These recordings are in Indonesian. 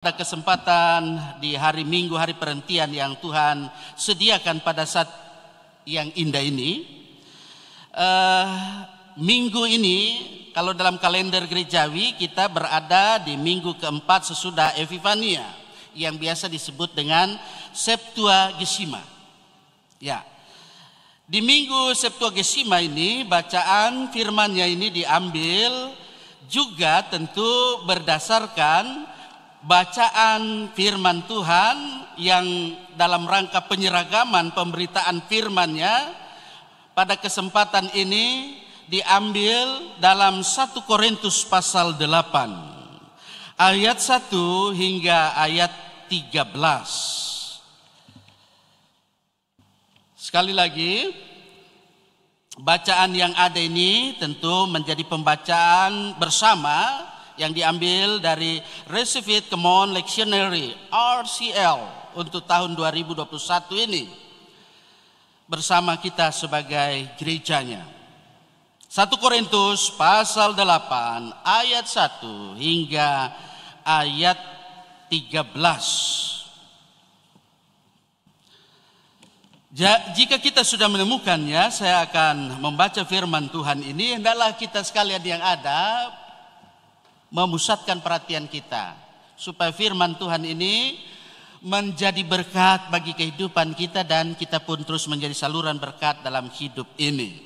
Pada kesempatan di hari Minggu, hari perhentian yang Tuhan sediakan pada saat yang indah ini, minggu ini kalau dalam kalender gerejawi kita berada di minggu keempat sesudah Epifania yang biasa disebut dengan Septuagesima. Ya, di minggu Septuagesima ini bacaan firman-Nya ini diambil juga tentu berdasarkan bacaan firman Tuhan yang dalam rangka penyeragaman pemberitaan firman-Nya pada kesempatan ini diambil dalam 1 Korintus pasal 8 ayat 1 hingga ayat 13. Sekali lagi, bacaan yang ada ini tentu menjadi pembacaan bersama yang diambil dari Receive It Common Lectionary RCL untuk tahun 2021 ini bersama kita sebagai gerejanya. 1 Korintus pasal 8 ayat 1 hingga ayat 13. Jika kita sudah menemukannya, saya akan membaca firman Tuhan ini. Hendaklah kita sekalian yang ada memusatkan perhatian kita supaya firman Tuhan ini menjadi berkat bagi kehidupan kita dan kita pun terus menjadi saluran berkat dalam hidup ini.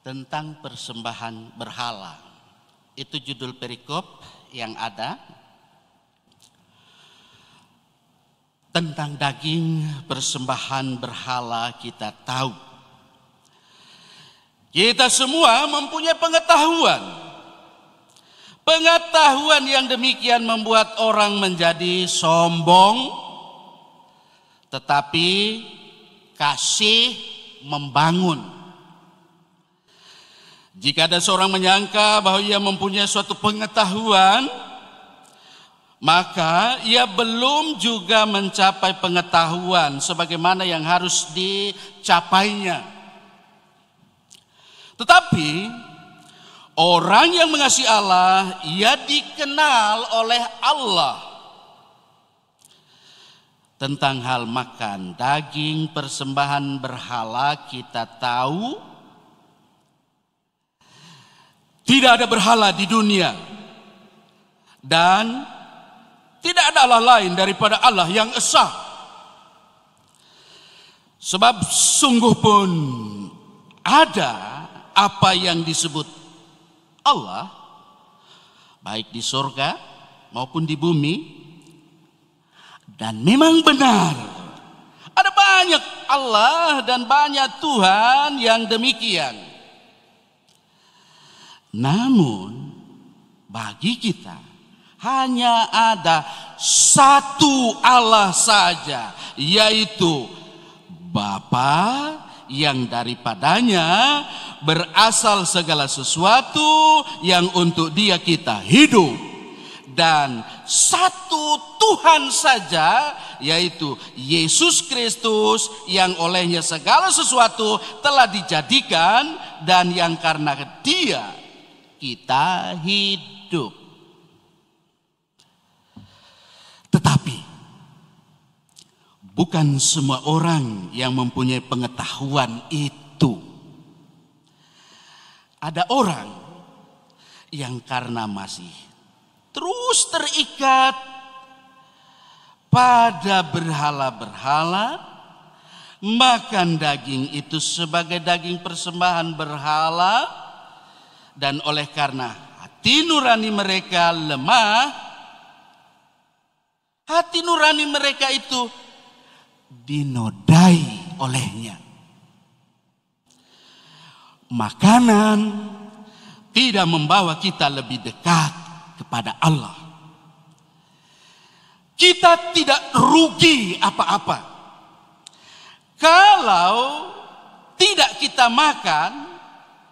Tentang persembahan berhala, itu judul perikop yang ada. Tentang daging persembahan berhala kita tahu, kita semua mempunyai pengetahuan. Pengetahuan yang demikian membuat orang menjadi sombong, tetapi kasih membangun. Jika ada seorang menyangka bahwa ia mempunyai suatu pengetahuan, maka ia belum juga mencapai pengetahuan sebagaimana yang harus dicapainya. Tetapi orang yang mengasihi Allah, ia dikenal oleh Allah. Tentang hal makan daging persembahan berhala kita tahu, tidak ada berhala di dunia dan tidak ada Allah lain daripada Allah yang esa. Sebab sungguh pun ada apa yang disebut Allah, baik di surga maupun di bumi, dan memang benar ada banyak Allah dan banyak Tuhan yang demikian. Namun bagi kita hanya ada satu Allah saja, yaitu Bapa, yang daripadanya berasal segala sesuatu yang untuk Dia kita hidup, dan satu Tuhan saja, yaitu Yesus Kristus, yang olehnya segala sesuatu telah dijadikan dan yang karena Dia kita hidup. Tetapi bukan semua orang yang mempunyai pengetahuan itu. Ada orang yang karena masih terus terikat pada berhala-berhala, makan daging itu sebagai daging persembahan berhala, dan oleh karena hati nurani mereka lemah, hati nurani mereka itu dinodai olehnya. Makanan tidak membawa kita lebih dekat kepada Allah. Kita tidak rugi apa-apa kalau tidak kita makan,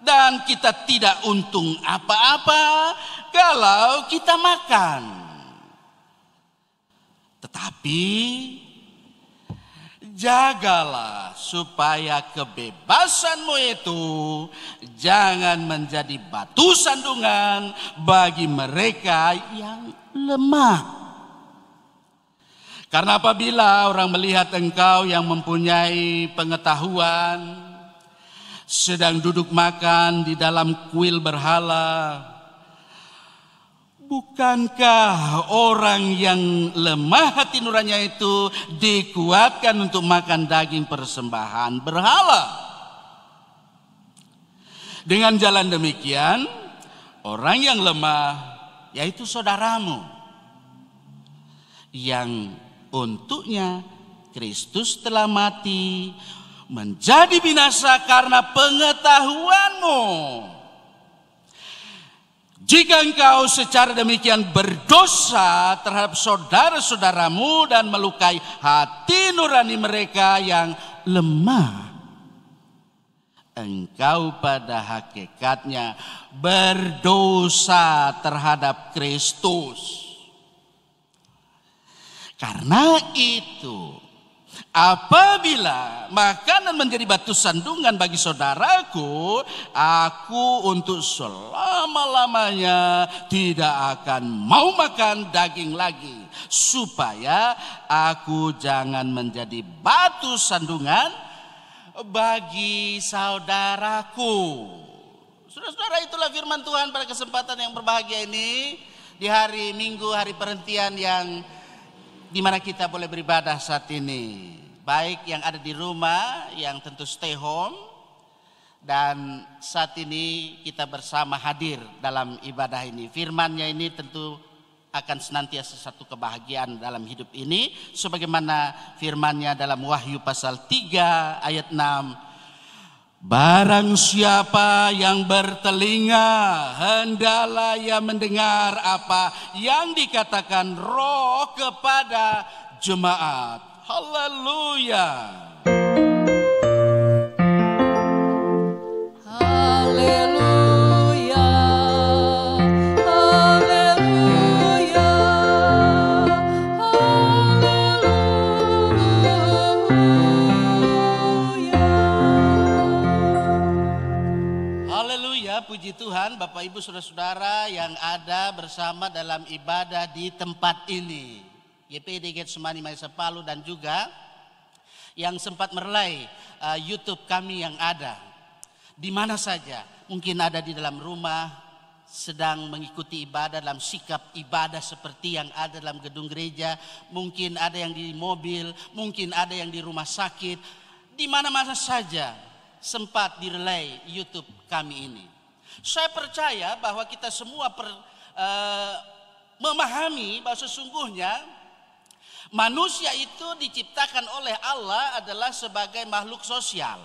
dan kita tidak untung apa-apa kalau kita makan. Tetapi jagalah supaya kebebasanmu itu jangan menjadi batu sandungan bagi mereka yang lemah. Karena apabila orang melihat engkau yang mempunyai pengetahuan sedang duduk makan di dalam kuil berhala, bukankah orang yang lemah hati nuraninya itu dikuatkan untuk makan daging persembahan berhala? Dengan jalan demikian, orang yang lemah, yaitu saudaramu, yang untuknya Kristus telah mati, menjadi binasa karena pengetahuanmu. Jika engkau secara demikian berdosa terhadap saudara-saudaramu dan melukai hati nurani mereka yang lemah, engkau pada hakikatnya berdosa terhadap Kristus. Karena itu, apabila makanan menjadi batu sandungan bagi saudaraku, aku untuk selama-lamanya tidak akan mau makan daging lagi, supaya aku jangan menjadi batu sandungan bagi saudaraku. Saudara-saudara, itulah firman Tuhan pada kesempatan yang berbahagia ini, di hari Minggu, hari perhentian yang di mana kita boleh beribadah saat ini. Baik yang ada di rumah, yang tentu stay home, dan saat ini kita bersama hadir dalam ibadah ini. Firman-Nya ini tentu akan senantiasa satu kebahagiaan dalam hidup ini, sebagaimana firman-Nya dalam Wahyu pasal 3 ayat 6. Barang siapa yang bertelinga, hendaklah ia mendengar apa yang dikatakan Roh kepada jemaat. Haleluya. Haleluya. Haleluya. Haleluya, puji Tuhan Bapak Ibu Saudara-saudara yang ada bersama dalam ibadah di tempat ini. GPD Getsemani Maesa Palu dan juga yang sempat merelai YouTube kami yang ada. Di mana saja, mungkin ada di dalam rumah, sedang mengikuti ibadah dalam sikap ibadah seperti yang ada dalam gedung gereja. Mungkin ada yang di mobil, mungkin ada yang di rumah sakit. Di mana-mana saja sempat direlay YouTube kami ini. Saya percaya bahwa kita semua memahami bahwa sesungguhnya manusia itu diciptakan oleh Allah adalah sebagai makhluk sosial.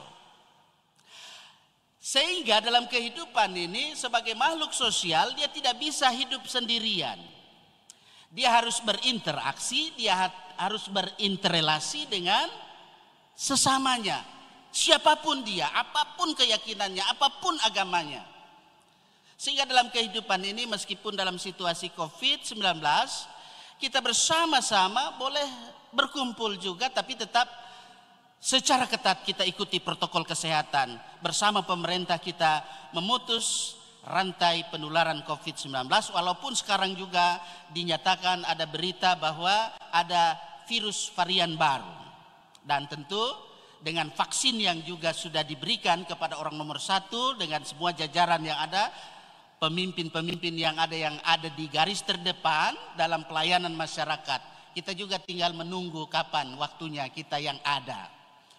Sehingga dalam kehidupan ini sebagai makhluk sosial dia tidak bisa hidup sendirian. Dia harus berinteraksi, dia harus berinterelasi dengan sesamanya. Siapapun dia, apapun keyakinannya, apapun agamanya. Sehingga dalam kehidupan ini meskipun dalam situasi COVID-19, kita bersama-sama boleh berkumpul juga, tapi tetap secara ketat kita ikuti protokol kesehatan. Bersama pemerintah kita memutus rantai penularan COVID-19. Walaupun sekarang juga dinyatakan ada berita bahwa ada virus varian baru. Dan tentu dengan vaksin yang juga sudah diberikan kepada orang nomor 1 dengan semua jajaran yang ada, pemimpin-pemimpin yang ada di garis terdepan dalam pelayanan masyarakat. Kita juga tinggal menunggu kapan waktunya kita yang ada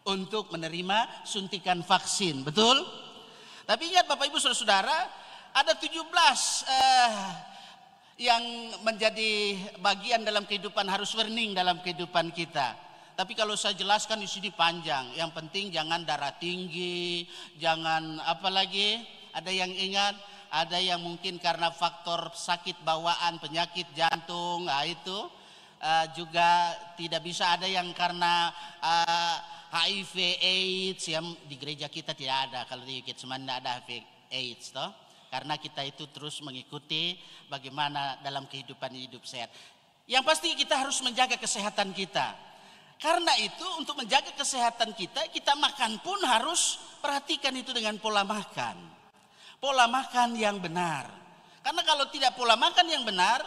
untuk menerima suntikan vaksin, betul? Tapi ingat Bapak Ibu Saudara, ada 17 yang menjadi bagian dalam kehidupan, harus warning dalam kehidupan kita. Tapi kalau saya jelaskan di sini panjang. Yang penting jangan darah tinggi, jangan apa lagi? Ada yang ingat? Ada yang mungkin karena faktor sakit bawaan, penyakit jantung, itu juga tidak bisa. Ada yang karena HIV AIDS, yang di gereja kita tidak ada. Kalau di Getsemani tidak ada HIV AIDS toh. Karena kita itu terus mengikuti bagaimana dalam kehidupan hidup sehat. Yang pasti kita harus menjaga kesehatan kita. Karena itu untuk menjaga kesehatan kita makan pun harus perhatikan itu dengan pola makan. Pola makan yang benar. Karena kalau tidak pola makan yang benar,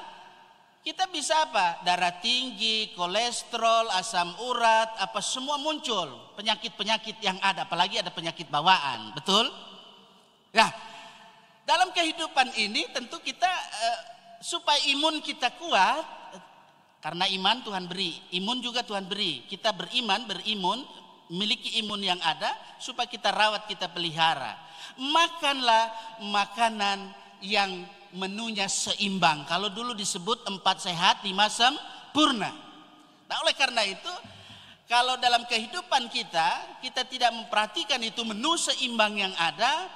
kita bisa apa? Darah tinggi, kolesterol, asam urat, apa semua muncul. Penyakit-penyakit yang ada, apalagi ada penyakit bawaan. Betul? Nah, dalam kehidupan ini tentu kita supaya imun kita kuat. Karena iman Tuhan beri, imun juga Tuhan beri. Kita beriman, memiliki imun yang ada supaya kita rawat, kita pelihara. Makanlah makanan yang menunya seimbang. Kalau dulu disebut 4 sehat 5 sempurna. Nah, oleh karena itu, kalau dalam kehidupan kita tidak memperhatikan itu menu seimbang yang ada,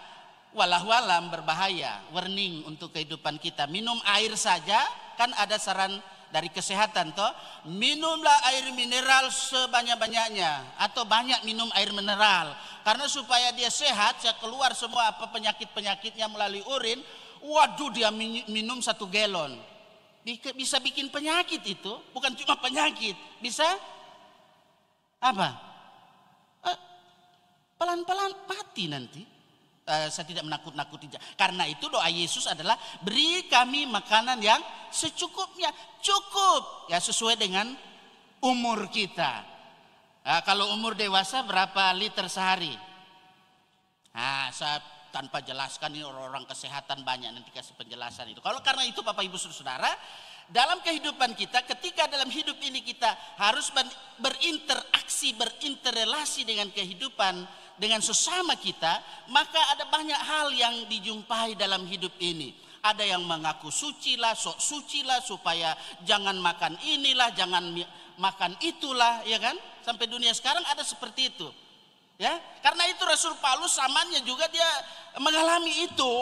walau-alam berbahaya, warning untuk kehidupan kita. Minum air saja, kan ada saran dari kesehatan toh, minumlah air mineral sebanyak-banyaknya atau banyak minum air mineral karena supaya dia sehat, saya keluar semua apa penyakit-penyakitnya melalui urin. Waduh, dia minum 1 galon. Bisa bikin penyakit itu, bukan cuma penyakit, bisa apa? Pelan-pelan mati nanti. Saya tidak menakut-nakuti. Karena itu doa Yesus adalah beri kami makanan yang secukupnya, cukup ya sesuai dengan umur kita. Nah, kalau umur dewasa berapa liter sehari? Nah, saya tanpa jelaskan, ini orang-orang kesehatan banyak nanti kasih penjelasan itu. Kalau karena itu Bapak Ibu Saudara, dalam kehidupan kita, ketika dalam hidup ini kita harus berinteraksi, berinterrelasi dengan kehidupan, dengan sesama kita, maka ada banyak hal yang dijumpai dalam hidup ini. Ada yang mengaku suci lah, sok suci lah, supaya jangan makan inilah, jangan makan itulah, ya kan? Sampai dunia sekarang ada seperti itu. Ya, karena itu Rasul Paulus zamannya juga dia mengalami itu.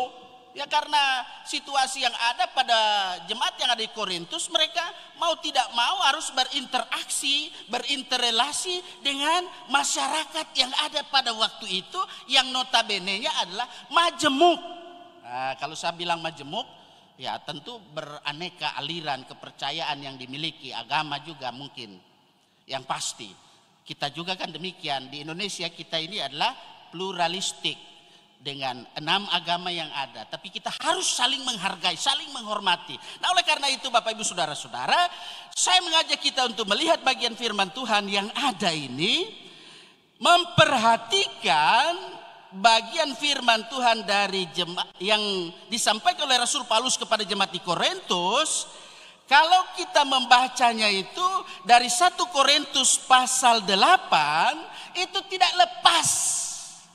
Ya, karena situasi yang ada pada jemaat yang ada di Korintus, mereka mau tidak mau harus berinteraksi, berinterrelasi dengan masyarakat yang ada pada waktu itu, yang notabene-nya adalah majemuk. Nah, kalau saya bilang majemuk, ya tentu beraneka aliran kepercayaan yang dimiliki, agama juga mungkin. Yang pasti, kita juga kan demikian. Di Indonesia kita ini adalah pluralistik. Dengan 6 agama yang ada, tapi kita harus saling menghargai, saling menghormati. Nah, oleh karena itu Bapak Ibu Saudara-saudara, saya mengajak kita untuk melihat bagian firman Tuhan yang ada ini, memperhatikan bagian firman Tuhan dari jemaat yang disampaikan oleh Rasul Paulus kepada jemaat di Korintus. Kalau kita membacanya itu dari 1 Korintus pasal 8, itu tidak lepas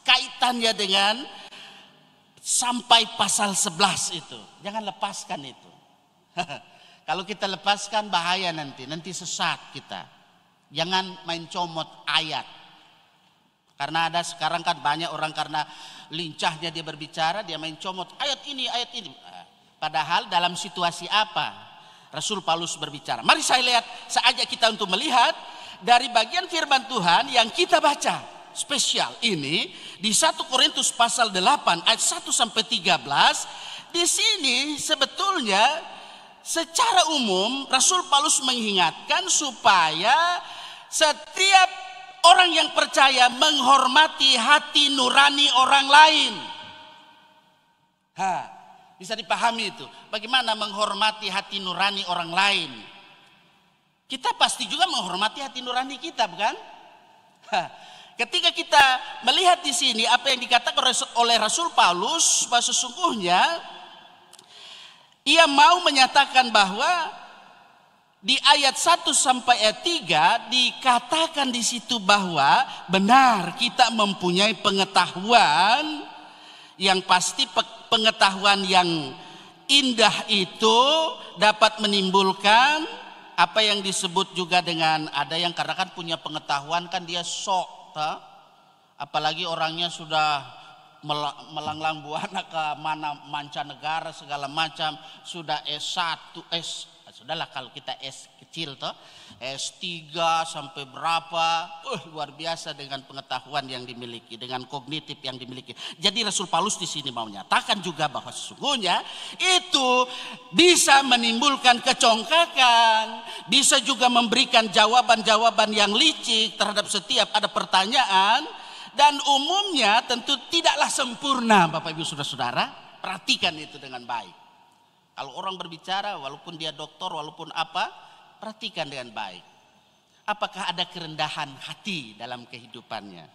kaitannya dengan sampai pasal 11 itu. Jangan lepaskan itu. Kalau kita lepaskan bahaya nanti sesat kita. Jangan main comot ayat. Karena ada sekarang kan banyak orang karena lincahnya dia berbicara, dia main comot ayat ini, ayat ini. Padahal dalam situasi apa Rasul Paulus berbicara? Mari saya ajak kita untuk melihat dari bagian firman Tuhan yang kita baca. Spesial ini di 1 Korintus pasal 8 ayat 1 sampai 13. Di sini sebetulnya secara umum Rasul Paulus mengingatkan supaya setiap orang yang percaya menghormati hati nurani orang lain. Bisa dipahami itu. Bagaimana menghormati hati nurani orang lain? Kita pasti juga menghormati hati nurani kita, bukan? Ketika kita melihat di sini apa yang dikatakan oleh Rasul Paulus, bahwa sesungguhnya ia mau menyatakan bahwa di ayat 1 sampai ayat 3 dikatakan di situ bahwa benar kita mempunyai pengetahuan yang pasti, pengetahuan yang indah itu dapat menimbulkan apa yang disebut juga dengan ada yang karena kan punya pengetahuan kan dia sok. Apalagi orangnya sudah melanglang buana ke mana mancanegara segala macam, sudah S1, sudahlah kalau kita S kecil toh, S3 sampai berapa, luar biasa dengan pengetahuan yang dimiliki, dengan kognitif yang dimiliki. Jadi Rasul Paulus di sini mau menyatakan juga bahwa sesungguhnya itu bisa menimbulkan kecongkakan, bisa juga memberikan jawaban-jawaban yang licik terhadap setiap ada pertanyaan, dan umumnya tentu tidaklah sempurna. Bapak Ibu Saudara-saudara, perhatikan itu dengan baik. Kalau orang berbicara, walaupun dia doktor, walaupun apa, perhatikan dengan baik. Apakah ada kerendahan hati dalam kehidupannya?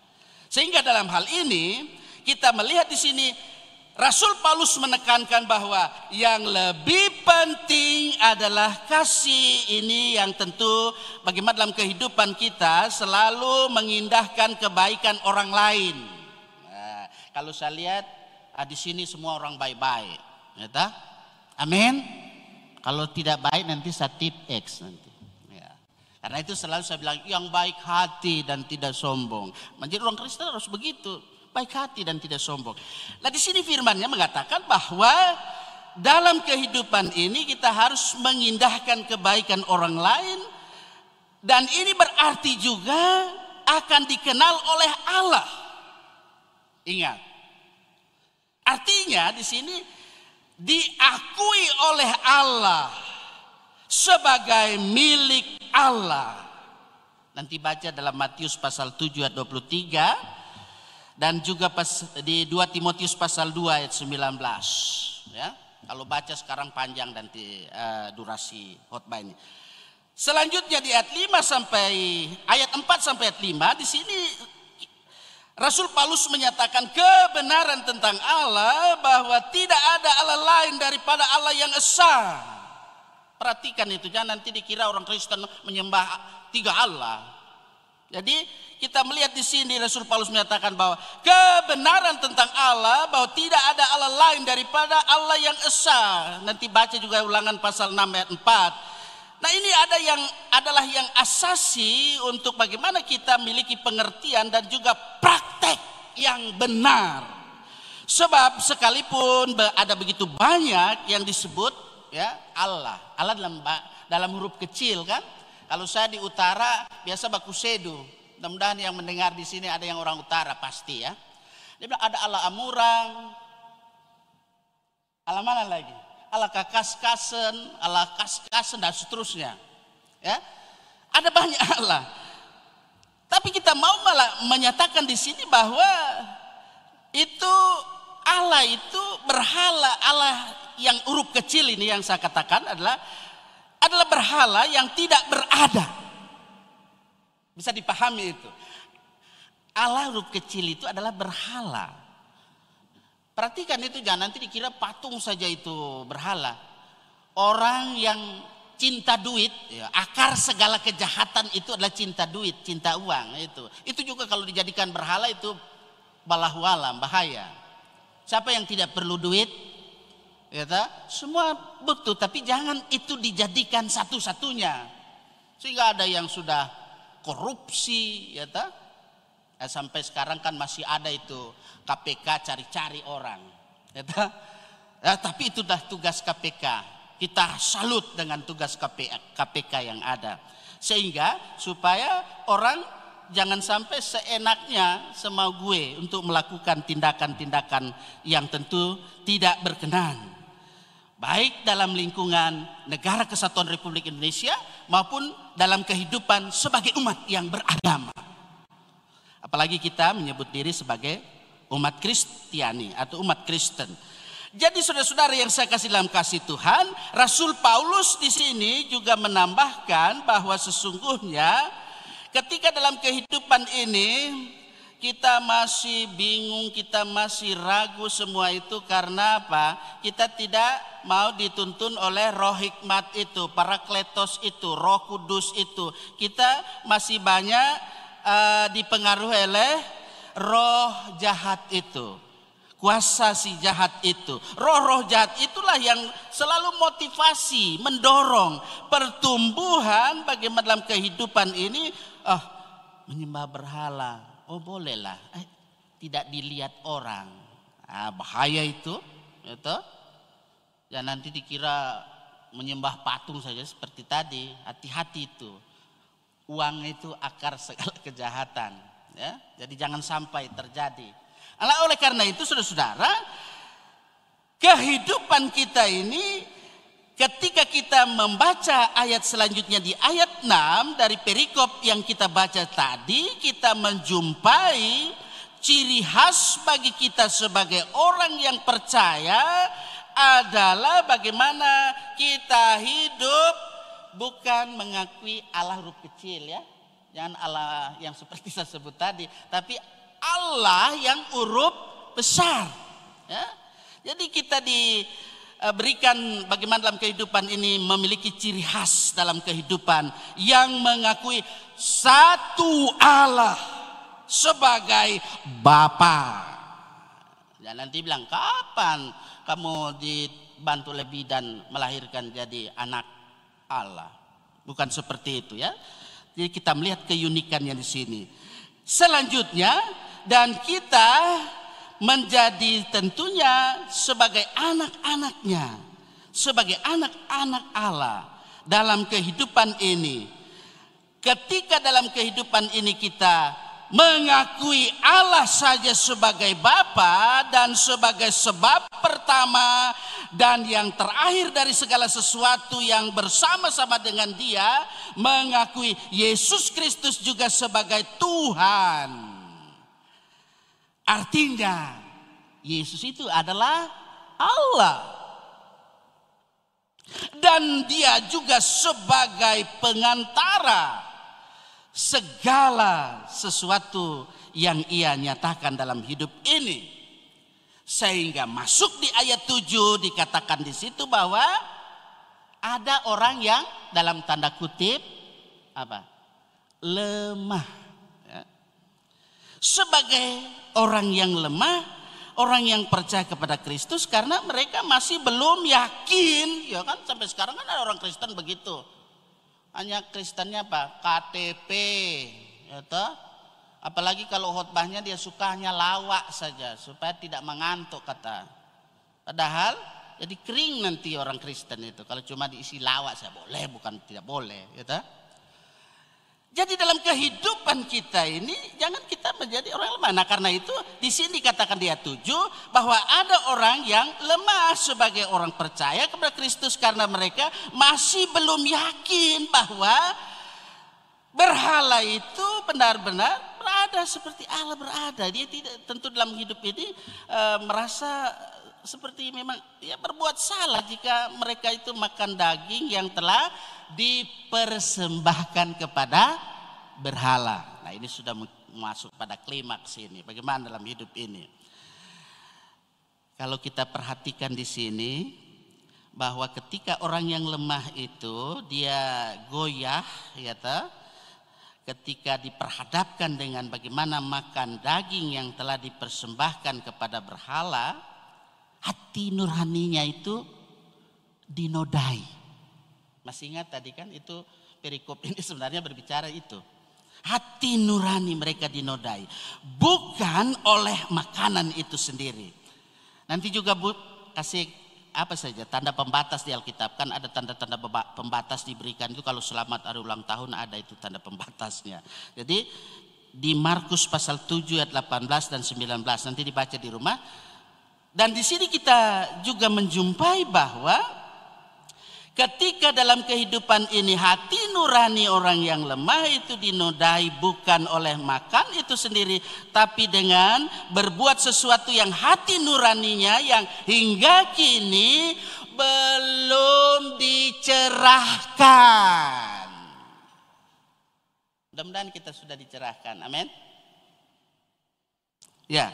Sehingga dalam hal ini kita melihat di sini Rasul Paulus menekankan bahwa yang lebih penting adalah kasih ini yang tentu bagaimana dalam kehidupan kita selalu mengindahkan kebaikan orang lain. Nah, kalau saya lihat di sini semua orang baik-baik, ya tak? Amin. Kalau tidak baik nanti saya tip X nanti. Ya. Karena itu selalu saya bilang yang baik hati dan tidak sombong. Menjadi orang Kristen harus begitu, baik hati dan tidak sombong. Nah di sini firman-Nya mengatakan bahwa dalam kehidupan ini kita harus mengindahkan kebaikan orang lain, dan ini berarti juga akan dikenal oleh Allah. Ingat, artinya di sini diakui oleh Allah sebagai milik Allah. Nanti baca dalam Matius pasal 7 ayat 23 dan juga di 2 Timotius pasal 2 ayat 19 ya. Kalau baca sekarang panjang nanti durasi khotbah ini. Selanjutnya di ayat 5 sampai ayat 4 sampai ayat 5 di sini Rasul Paulus menyatakan kebenaran tentang Allah bahwa tidak ada Allah lain daripada Allah yang esa. Perhatikan itu, jangan nanti dikira orang Kristen menyembah 3 Allah. Jadi kita melihat di sini Rasul Paulus menyatakan bahwa kebenaran tentang Allah bahwa tidak ada Allah lain daripada Allah yang esa. Nanti baca juga Ulangan pasal 6 ayat 4. Nah ini adalah yang asasi untuk bagaimana kita memiliki pengertian dan juga praktek yang benar. Sebab sekalipun ada begitu banyak yang disebut ya Allah dalam huruf kecil kan. Kalau saya di utara biasa Bakusedu. Mudah-mudahan yang mendengar di sini ada yang orang utara pasti ya. Dia bilang ada Allah Amurang. Allah mana lagi? Allah Kakaskasen, Allah Kaskasen dan seterusnya. Ya. Ada banyak Allah. Tapi kita mau malah menyatakan di sini bahwa itu Allah itu berhala, Allah yang huruf kecil ini yang saya katakan adalah berhala yang tidak berada. Bisa dipahami itu. Allah huruf kecil itu adalah berhala. Perhatikan itu, jangan nanti dikira patung saja itu berhala. Orang yang cinta duit, ya, akar segala kejahatan itu adalah cinta duit, cinta uang itu. Itu juga kalau dijadikan berhala itu balahwalam, bahaya. Siapa yang tidak perlu duit? Ya, semua butuh, tapi jangan itu dijadikan satu-satunya. Sehingga ada yang sudah korupsi, ya sampai sekarang kan masih ada itu KPK cari-cari orang. Ya, tapi itu dah tugas KPK. Kita salut dengan tugas KPK yang ada. Sehingga supaya orang jangan sampai seenaknya semau gue untuk melakukan tindakan-tindakan yang tentu tidak berkenan. Baik dalam lingkungan Negara Kesatuan Republik Indonesia maupun dalam kehidupan sebagai umat yang beragama. Apalagi kita menyebut diri sebagai umat Kristiani atau umat Kristen. Jadi saudara-saudara yang saya kasih dalam kasih Tuhan, Rasul Paulus di sini juga menambahkan bahwa sesungguhnya ketika dalam kehidupan ini kita masih bingung, kita masih ragu semua itu karena apa? Kita tidak mau dituntun oleh roh hikmat itu, parakletos itu, roh kudus itu. Kita masih banyak dipengaruhi oleh roh jahat itu, kuasa si jahat itu. Roh-roh jahat itulah yang selalu motivasi, mendorong pertumbuhan bagaimana dalam kehidupan ini. Menyembah berhala, bolehlah, tidak dilihat orang. Bahaya itu, gitu. Ya nanti dikira menyembah patung saja seperti tadi, hati-hati itu. Uang itu akar segala kejahatan, ya. Jadi jangan sampai terjadi. Oleh karena itu saudara-saudara, kehidupan kita ini ketika kita membaca ayat selanjutnya di ayat 6 dari perikop yang kita baca tadi, kita menjumpai ciri khas bagi kita sebagai orang yang percaya adalah bagaimana kita hidup bukan mengakui Allah huruf kecil, ya. Jangan Allah yang seperti saya sebut tadi, tapi Allah yang huruf besar, ya. Jadi kita diberikan bagaimana dalam kehidupan ini memiliki ciri khas dalam kehidupan yang mengakui satu Allah sebagai Bapa. Dan nanti bilang, kapan kamu dibantu lebih dan melahirkan jadi anak Allah? Bukan seperti itu, ya. Jadi kita melihat keunikannya di sini. Selanjutnya, dan kita menjadi tentunya sebagai anak-anaknya, sebagai anak-anak Allah dalam kehidupan ini. Ketika dalam kehidupan ini kita mengakui Allah saja sebagai Bapa dan sebagai sebab pertama dan yang terakhir dari segala sesuatu yang bersama-sama dengan Dia, mengakui Yesus Kristus juga sebagai Tuhan. Artinya Yesus itu adalah Allah dan Dia juga sebagai pengantara segala sesuatu yang Ia nyatakan dalam hidup ini. Sehingga masuk di ayat 7 dikatakan di situ bahwa ada orang yang dalam tanda kutip apa? Lemah, ya. Sebagai orang yang lemah, orang yang percaya kepada Kristus karena mereka masih belum yakin, ya kan, sampai sekarang kan ada orang Kristen begitu. Hanya Kristennya apa? KTP, ya toh? Apalagi kalau khotbahnya dia suka hanya lawak saja supaya tidak mengantuk kata. Padahal jadi kering nanti orang Kristen itu kalau cuma diisi lawak saya boleh, bukan tidak boleh, ya toh? Jadi dalam kehidupan kita ini jangan kita menjadi orang lemah. Nah karena itu di sini dikatakan di ayat 7 bahwa ada orang yang lemah sebagai orang percaya kepada Kristus karena mereka masih belum yakin bahwa berhala itu benar-benar berada seperti Allah berada. Dia tidak tentu dalam hidup ini merasa seperti memang ya berbuat salah jika mereka itu makan daging yang telah dipersembahkan kepada berhala. Nah ini sudah masuk pada klimaks ini. Bagaimana dalam hidup ini? Kalau kita perhatikan di sini bahwa ketika orang yang lemah itu dia goyah, ya toh, ketika diperhadapkan dengan bagaimana makan daging yang telah dipersembahkan kepada berhala, hati nuraninya itu dinodai. Masih ingat tadi kan itu perikop ini sebenarnya berbicara itu. Hati nurani mereka dinodai. Bukan oleh makanan itu sendiri. Nanti juga Bu kasih apa saja tanda pembatas di Alkitab. Kan ada tanda-tanda pembatas diberikan itu kalau selamat hari ulang tahun ada itu tanda pembatasnya. Jadi di Markus pasal 7 ayat 18 dan 19 nanti dibaca di rumah. Dan di sini kita juga menjumpai bahwa ketika dalam kehidupan ini hati nurani orang yang lemah itu dinodai bukan oleh makan itu sendiri, tapi dengan berbuat sesuatu yang hati nuraninya yang hingga kini belum dicerahkan. Mudah-mudahan kita sudah dicerahkan, amin. Ya.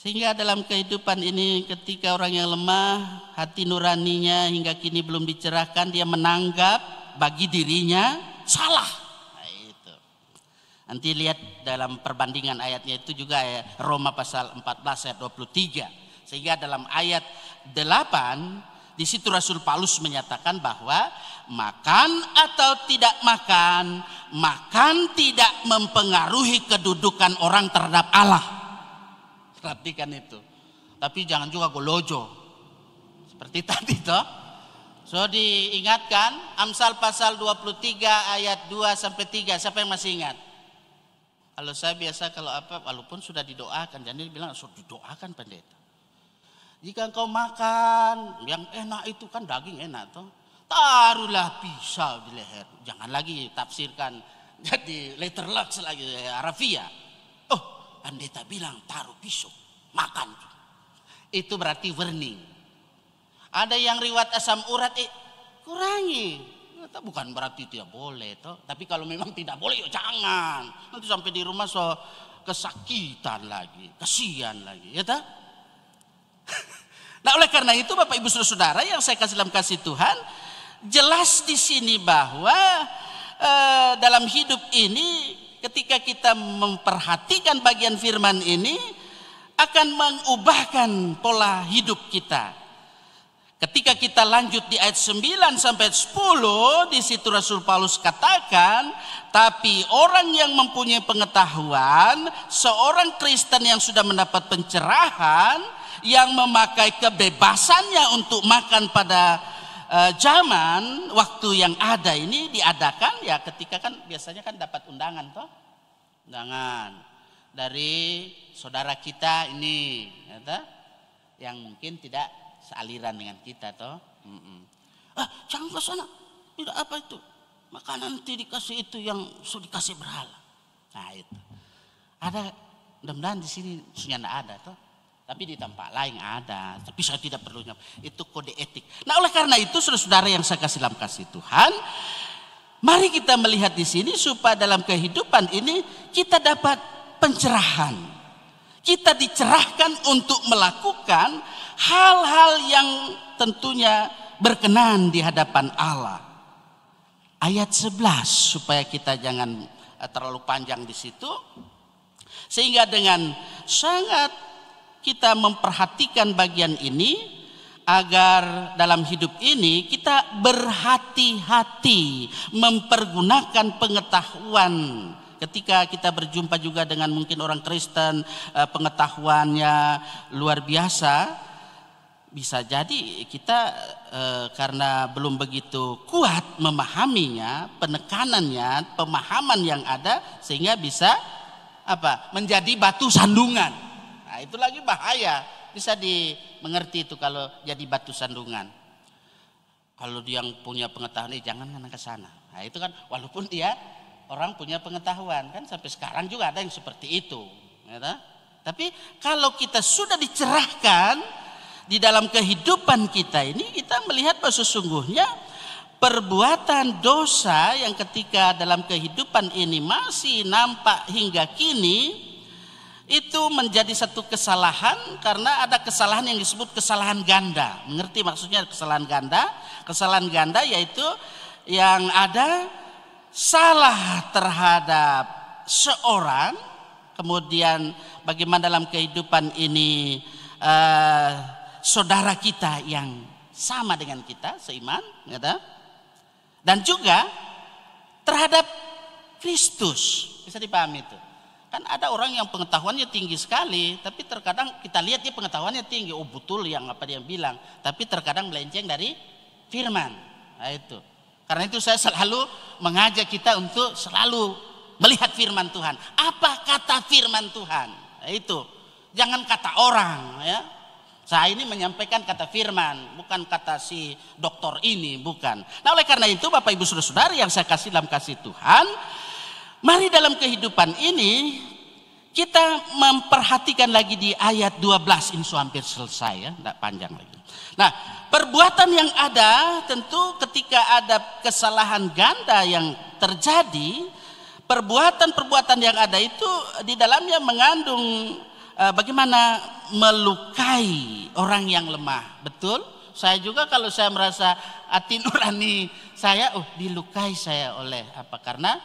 Sehingga dalam kehidupan ini ketika orang yang lemah, hati nuraninya hingga kini belum dicerahkan, dia menanggap bagi dirinya salah. Nah, itu. Nanti lihat dalam perbandingan ayatnya itu juga ya, Roma pasal 14 ayat 23. Sehingga dalam ayat 8 di situ Rasul Paulus menyatakan bahwa makan atau tidak makan, makan tidak mempengaruhi kedudukan orang terhadap Allah. Perhatikan itu. Tapi jangan juga golojo. Seperti tadi toh. So diingatkan Amsal pasal 23 ayat 2 sampai 3. Siapa yang masih ingat? Kalau saya biasa kalau apa walaupun sudah didoakan, jadi bilang sudah didoakan pendeta. Jika engkau makan yang enak itu kan daging enak toh. Taruhlah pisau di leher. Jangan lagi tafsirkan jadi letterlux lagi Arafia. Oh, pendeta bilang taruh pisau, makan. Itu berarti warning. Ada yang riwayat asam urat kurangi. Bukan berarti tidak boleh toh. Tapi kalau memang tidak boleh ya jangan. Nanti sampai di rumah so kesakitan lagi, kasihan lagi, ya toh? Nah, oleh karena itu Bapak Ibu Saudara yang saya kasih dalam kasih Tuhan, jelas di sini bahwa dalam hidup ini ketika kita memperhatikan bagian firman ini akan mengubahkan pola hidup kita. Ketika kita lanjut di ayat 9 sampai 10, di situ Rasul Paulus katakan, tapi orang yang mempunyai pengetahuan, seorang Kristen yang sudah mendapat pencerahan, yang memakai kebebasannya untuk makan pada zaman waktu yang ada ini diadakan ya ketika kan biasanya kan dapat undangan toh, undangan dari saudara kita ini, ya, yang mungkin tidak sealiran dengan kita toh. Jangan ke sana, tidak apa itu makanan nanti dikasih itu yang sudah dikasih berhala. Nah itu ada, mudah-mudahan di sini sebenarnya ada toh, tapi di tempat lain ada. Tapi saya tidak perlu nyapa, itu kode etik. Nah oleh karena itu saudara-saudara yang saya kasih dalam kasih Tuhan, mari kita melihat di sini supaya dalam kehidupan ini kita dapat pencerahan. Kita dicerahkan untuk melakukan hal-hal yang tentunya berkenan di hadapan Allah. Ayat 11 supaya kita jangan terlalu panjang di situ. Sehingga dengan sangat kita memperhatikan bagian ini agar dalam hidup ini kita berhati-hati mempergunakan pengetahuan. Ketika kita berjumpa juga dengan mungkin orang Kristen, pengetahuannya luar biasa, bisa jadi kita karena belum begitu kuat memahaminya, penekanannya, pemahaman yang ada, sehingga bisa menjadi batu sandungan. Nah, itu lagi bahaya, bisa dimengerti itu kalau jadi batu sandungan. Kalau dia yang punya pengetahuan, jangan ke sana. Nah, itu kan walaupun dia orang punya pengetahuan, kan sampai sekarang juga ada yang seperti itu, ya, tapi kalau kita sudah dicerahkan di dalam kehidupan kita ini, kita melihat bahwa sesungguhnya perbuatan dosa yang ketika dalam kehidupan ini masih nampak hingga kini, itu menjadi satu kesalahan karena ada kesalahan yang disebut kesalahan ganda. Mengerti maksudnya kesalahan ganda? Kesalahan ganda yaitu yang ada salah terhadap seorang, kemudian bagaimana dalam kehidupan ini saudara kita yang sama dengan kita seiman, gitu? Dan juga terhadap Kristus. Bisa dipahami itu. Kan ada orang yang pengetahuannya tinggi sekali, tapi terkadang kita lihat dia pengetahuannya tinggi, oh betul yang apa dia bilang, tapi terkadang melenceng dari firman. Nah itu. Karena itu saya selalu mengajak kita untuk selalu melihat firman Tuhan. Apa kata firman Tuhan? Nah, itu. Jangan kata orang, ya. Saya ini menyampaikan kata firman, bukan kata si dokter ini, bukan. Nah, oleh karena itu Bapak Ibu Saudara yang saya kasih dalam kasih Tuhan, mari dalam kehidupan ini kita memperhatikan lagi di ayat 12, ini sudah hampir selesai ya, tidak panjang lagi. Nah, perbuatan yang ada tentu ketika ada kesalahan ganda yang terjadi, perbuatan-perbuatan yang ada itu di dalamnya mengandung bagaimana melukai orang yang lemah. Betul? Saya juga kalau saya merasa hati nurani saya, dilukai saya oleh apa? Karena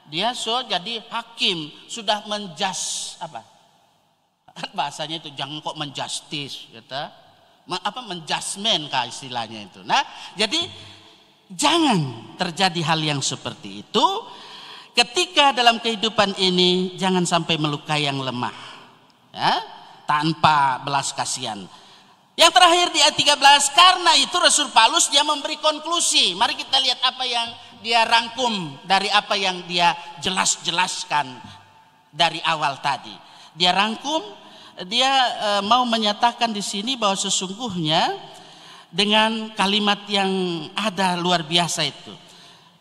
dia jadi hakim, sudah bahasanya itu jangan kok menjustis, gitu. Menjudgment kah istilahnya itu. Nah, jadi jangan terjadi hal yang seperti itu. Ketika dalam kehidupan ini jangan sampai melukai yang lemah, ya, tanpa belas kasihan. Yang terakhir di ayat 13, karena itu Rasul Paulus dia memberi konklusi. Mari kita lihat apa yang dia rangkum dari apa yang dia jelaskan dari awal tadi. Dia rangkum, dia mau menyatakan di sini bahwa sesungguhnya dengan kalimat yang ada luar biasa itu.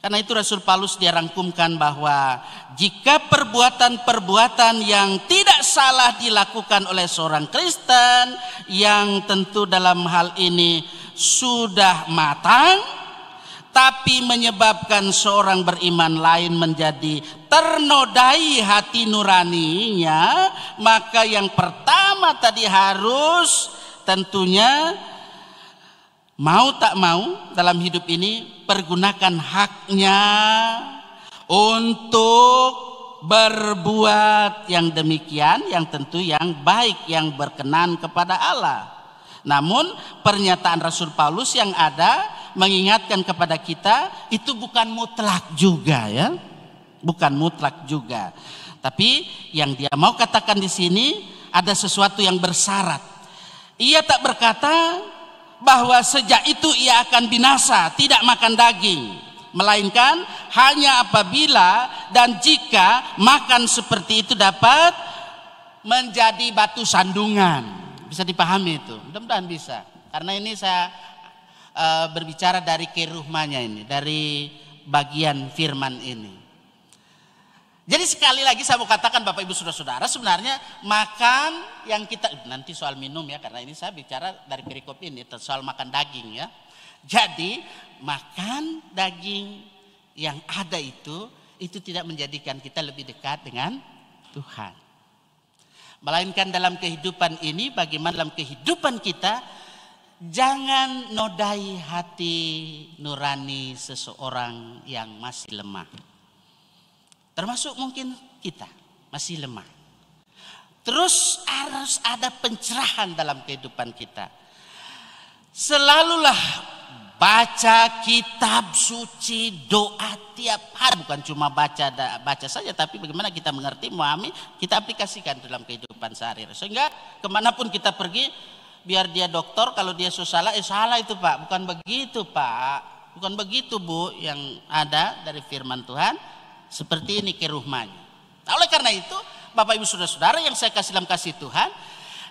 Karena itu Rasul Paulus dia rangkumkan bahwa jika perbuatan-perbuatan yang tidak salah dilakukan oleh seorang Kristen yang tentu dalam hal ini sudah matang, tapi menyebabkan seorang beriman lain menjadi ternodai hati nuraninya, maka yang pertama tadi harus tentunya mau tak mau dalam hidup ini pergunakan haknya untuk berbuat yang demikian, yang tentu yang baik, yang berkenan kepada Allah. Namun pernyataan Rasul Paulus yang ada mengingatkan kepada kita itu bukan mutlak juga ya. Bukan mutlak juga. Tapi yang dia mau katakan di sini ada sesuatu yang bersyarat. Ia tak berkata bahwa sejak itu ia akan binasa, tidak makan daging, melainkan hanya apabila dan jika makan seperti itu dapat menjadi batu sandungan. Bisa dipahami itu? Mudah-mudahan bisa. Karena ini saya berbicara dari kerugmanya ini, dari bagian firman ini. Jadi sekali lagi saya mau katakan Bapak Ibu Saudara-saudara, sebenarnya makan yang kita, nanti soal minum ya, karena ini saya bicara dari perikop ini soal makan daging ya. Jadi makan daging yang ada itu tidak menjadikan kita lebih dekat dengan Tuhan. Melainkan dalam kehidupan ini, bagaimana dalam kehidupan kita jangan nodai hati nurani seseorang yang masih lemah. Termasuk mungkin kita masih lemah. Terus harus ada pencerahan dalam kehidupan kita. Selalulah baca kitab suci, doa tiap hari. Bukan cuma baca saja, tapi bagaimana kita mengerti, memahami, kita aplikasikan dalam kehidupan sehari-hari. Sehingga kemanapun kita pergi, biar dia dokter, kalau dia salah, salah itu Pak. Bukan begitu Pak. Bukan begitu Bu, yang ada dari firman Tuhan. Seperti ini kerugmanya. Nah, oleh karena itu, Bapak Ibu Saudara-saudara yang saya kasih dalam kasih Tuhan,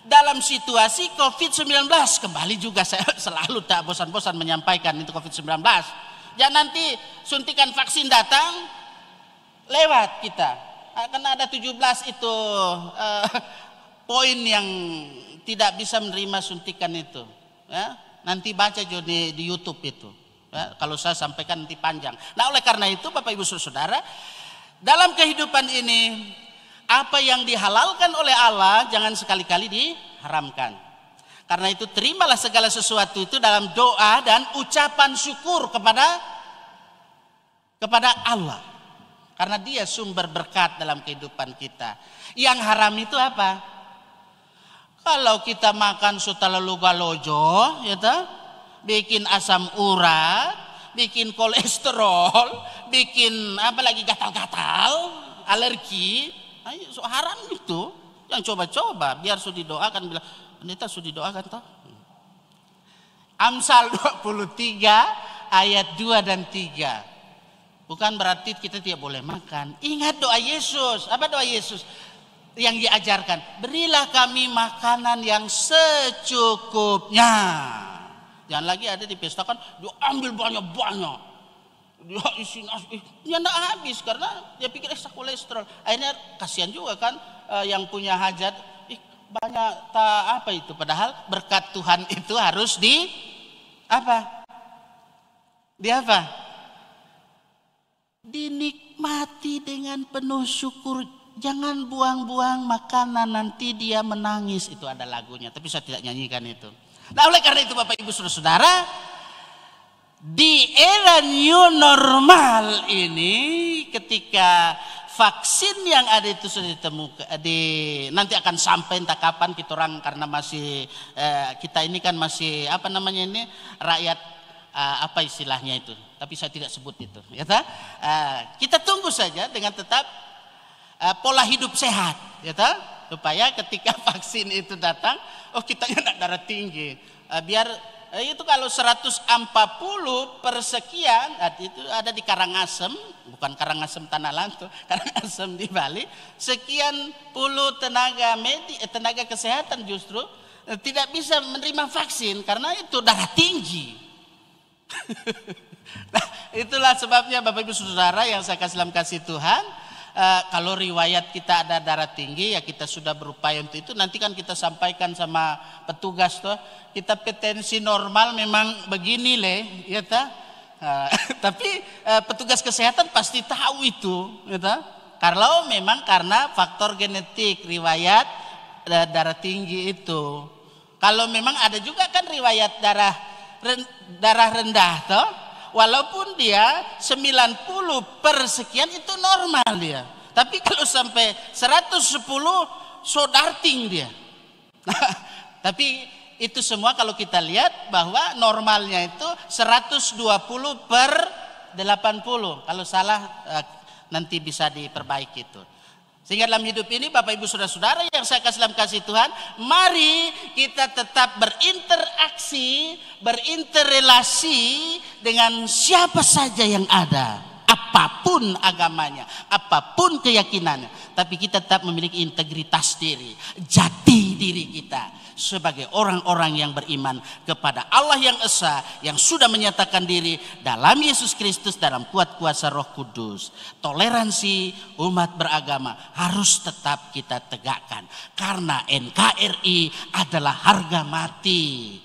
dalam situasi COVID-19, kembali juga saya selalu tak bosan-bosan menyampaikan itu COVID-19. Jangan nanti suntikan vaksin datang, lewat kita. Karena ada 17 itu poin yang tidak bisa menerima suntikan itu. Ya, nanti baca juga di YouTube itu. Ya, kalau saya sampaikan nanti panjang. Nah oleh karena itu Bapak Ibu Saudara, dalam kehidupan ini apa yang dihalalkan oleh Allah jangan sekali-kali diharamkan. Karena itu terimalah segala sesuatu itu dalam doa dan ucapan syukur kepada Allah. Karena dia sumber berkat dalam kehidupan kita. Yang haram itu apa? Kalau kita makan sutalalu galojo, ya toh? Bikin asam urat, bikin kolesterol, bikin apa lagi gatal-gatal, alergi, ayo so haram itu. Yang coba-coba biar sudah didoakan, bilang pendeta sudah didoakan toh. Amsal 23 ayat 2 dan 3. Bukan berarti kita tidak boleh makan. Ingat doa Yesus. Apa doa Yesus yang diajarkan? Berilah kami makanan yang secukupnya. Jangan lagi ada di pesta kan dia ambil banyak-banyak. Dia isi nasi, dia enggak habis karena dia pikir ekstra kolesterol. Akhirnya kasihan juga kan yang punya hajat, banyak apa itu, padahal berkat Tuhan itu harus di apa? Di apa? Dinikmati dengan penuh syukur. Jangan buang-buang makanan, nanti dia menangis. Itu ada lagunya, tapi saya tidak nyanyikan itu. Nah oleh karena itu Bapak Ibu Saudara, di era new normal ini ketika vaksin yang ada itu sudah ditemukan, nanti akan sampai entah kapan kita orang, karena masih kita ini kan masih apa namanya ini rakyat apa istilahnya itu, tapi saya tidak sebut itu ya kita tunggu saja dengan tetap pola hidup sehat ya supaya ketika vaksin itu datang, oh kita enggak darah tinggi. Biar itu kalau 140 per sekian, itu ada di Karangasem, bukan Karangasem Tanah Lanto, Karangasem di Bali, sekian puluh tenaga kesehatan justru tidak bisa menerima vaksin karena itu darah tinggi. Nah, itulah sebabnya Bapak Ibu Saudara yang saya kasih dalam kasih Tuhan. Kalau riwayat kita ada darah tinggi, ya kita sudah berupaya untuk itu. Nanti kan kita sampaikan sama petugas tuh, kita potensi normal memang begini ya ta. Tapi petugas kesehatan pasti tahu itu, ya ta. Kalau memang karena faktor genetik riwayat darah tinggi itu. Kalau memang ada juga kan riwayat darah rendah toh. Walaupun dia 90 per sekian itu normal dia. Tapi kalau sampai 110 so darting dia. Tapi itu semua kalau kita lihat bahwa normalnya itu 120 per 80. Kalau salah nanti bisa diperbaiki itu. Sehingga dalam hidup ini Bapak Ibu Saudara-saudara yang saya kasih dalam kasih Tuhan, mari kita tetap berinteraksi, berinterrelasi dengan siapa saja yang ada, apapun agamanya, apapun keyakinannya, tapi kita tetap memiliki integritas diri, jati diri kita sebagai orang-orang yang beriman kepada Allah yang Esa, yang sudah menyatakan diri dalam Yesus Kristus dalam kuat kuasa Roh Kudus. Toleransi umat beragama harus tetap kita tegakkan karena NKRI adalah harga mati.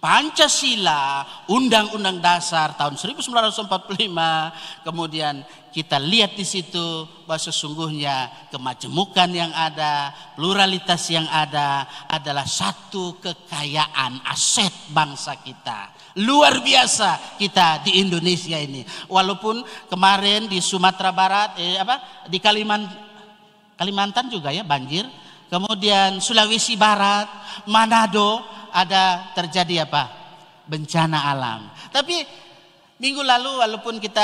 Pancasila, Undang-Undang Dasar tahun 1945, kemudian kita lihat di situ bahwa sesungguhnya kemajemukan yang ada, pluralitas yang ada adalah satu kekayaan aset bangsa kita. Luar biasa kita di Indonesia ini. Walaupun kemarin di Sumatera Barat, di Kalimantan juga ya banjir. Kemudian Sulawesi Barat, Manado ada terjadi bencana alam. Tapi minggu lalu walaupun kita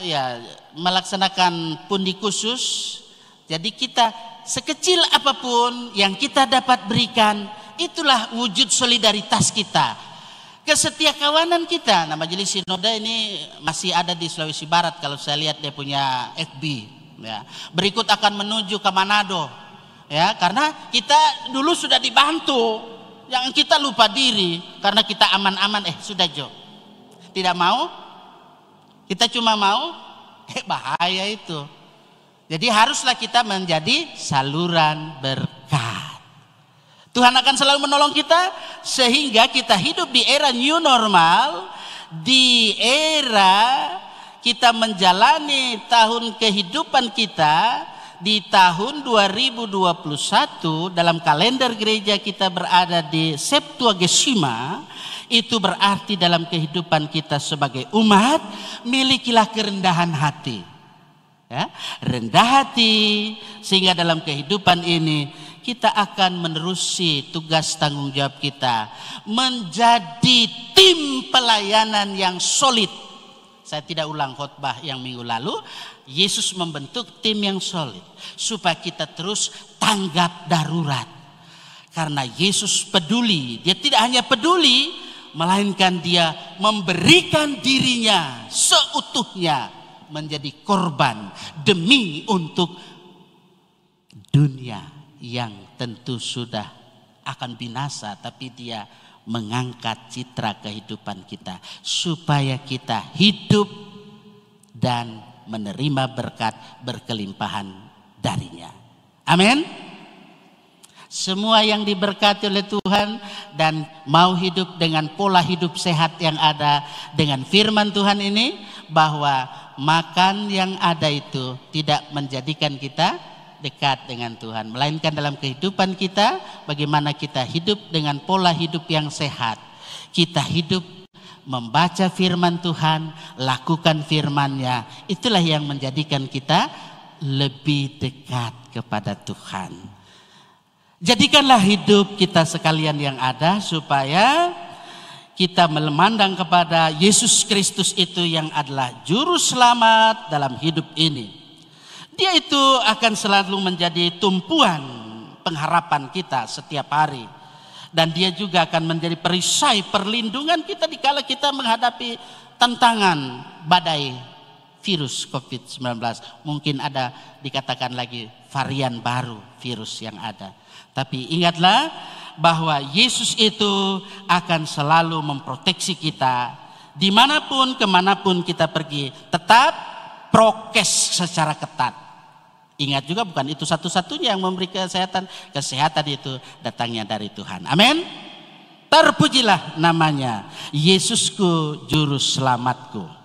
ya melaksanakan pundi khusus, jadi kita sekecil apapun yang kita dapat berikan, itulah wujud solidaritas kita, kesetiakawanan kita. Nah, Majelis Sinode ini masih ada di Sulawesi Barat kalau saya lihat dia punya FB ya. Berikut akan menuju ke Manado ya, karena kita dulu sudah dibantu. Yang kita lupa diri karena kita aman-aman, sudah Jo. Tidak mau, kita cuma mau, bahaya itu. Jadi haruslah kita menjadi saluran berkat. Tuhan akan selalu menolong kita sehingga kita hidup di era new normal, di era kita menjalani tahun kehidupan kita. Di tahun 2021 dalam kalender gereja kita berada di Septuagesima. Itu berarti dalam kehidupan kita sebagai umat, milikilah kerendahan hati ya, rendah hati, sehingga dalam kehidupan ini kita akan menerusi tugas tanggung jawab kita menjadi tim pelayanan yang solid. Saya tidak ulang khotbah yang minggu lalu. Yesus membentuk tim yang solid supaya kita terus tanggap darurat. Karena Yesus peduli. Dia tidak hanya peduli, melainkan dia memberikan dirinya seutuhnya menjadi korban demi untuk dunia yang tentu sudah akan binasa, tapi dia mengangkat citra kehidupan kita supaya kita hidup dan menerima berkat berkelimpahan darinya. Amin. Semua yang diberkati oleh Tuhan dan mau hidup dengan pola hidup sehat yang ada dengan firman Tuhan ini, bahwa makan yang ada itu tidak menjadikan kita dekat dengan Tuhan, melainkan dalam kehidupan kita bagaimana kita hidup dengan pola hidup yang sehat. Kita hidup membaca firman Tuhan, lakukan firman-Nya. Itulah yang menjadikan kita lebih dekat kepada Tuhan. Jadikanlah hidup kita sekalian yang ada supaya kita memandang kepada Yesus Kristus itu yang adalah juru selamat dalam hidup ini. Dia itu akan selalu menjadi tumpuan pengharapan kita setiap hari. Dan dia juga akan menjadi perisai perlindungan kita dikala kita menghadapi tantangan badai virus COVID-19. Mungkin ada dikatakan lagi varian baru virus yang ada. Tapi ingatlah bahwa Yesus itu akan selalu memproteksi kita. Dimanapun, kemanapun kita pergi, tetap prokes secara ketat. Ingat juga bukan itu satu-satunya yang memberi kesehatan. Kesehatan itu datangnya dari Tuhan. Amin. Terpujilah namanya, Yesusku juru selamatku.